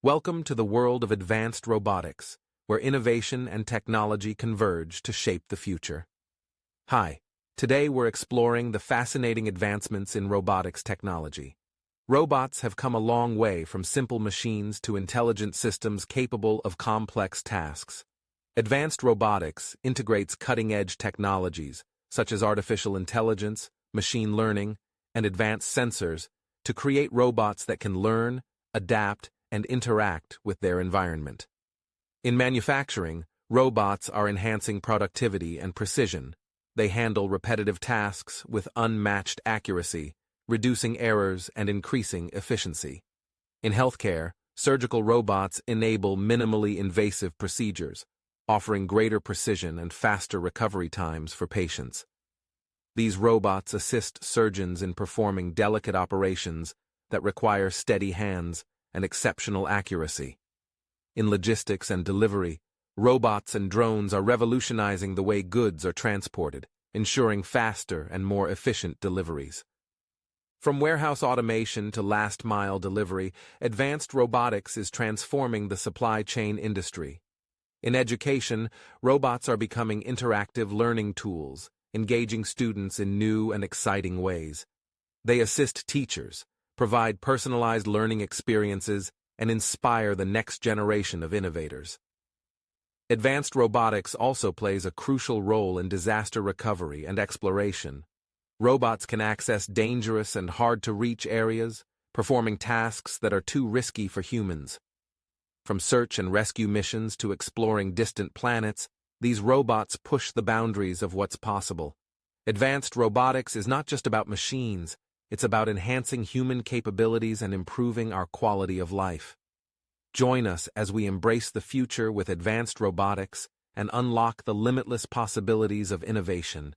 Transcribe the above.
Welcome to the world of advanced robotics, where innovation and technology converge to shape the future. Hi, today we're exploring the fascinating advancements in robotics technology. Robots have come a long way from simple machines to intelligent systems capable of complex tasks. Advanced robotics integrates cutting-edge technologies, such as artificial intelligence, machine learning, and advanced sensors, to create robots that can learn, adapt, and interact with their environment. In manufacturing, robots are enhancing productivity and precision. They handle repetitive tasks with unmatched accuracy, reducing errors and increasing efficiency. In healthcare, surgical robots enable minimally invasive procedures, offering greater precision and faster recovery times for patients. These robots assist surgeons in performing delicate operations that require steady hands and exceptional accuracy. In logistics and delivery, robots and drones are revolutionizing the way goods are transported, ensuring faster and more efficient deliveries. From warehouse automation to last-mile delivery, advanced robotics is transforming the supply chain industry. In education, robots are becoming interactive learning tools, engaging students in new and exciting ways. They assist teachers, provide personalized learning experiences, and inspire the next generation of innovators. Advanced robotics also plays a crucial role in disaster recovery and exploration. Robots can access dangerous and hard-to-reach areas, performing tasks that are too risky for humans. From search and rescue missions to exploring distant planets, these robots push the boundaries of what's possible. Advanced robotics is not just about machines, it's about enhancing human capabilities and improving our quality of life. Join us as we embrace the future with advanced robotics and unlock the limitless possibilities of innovation.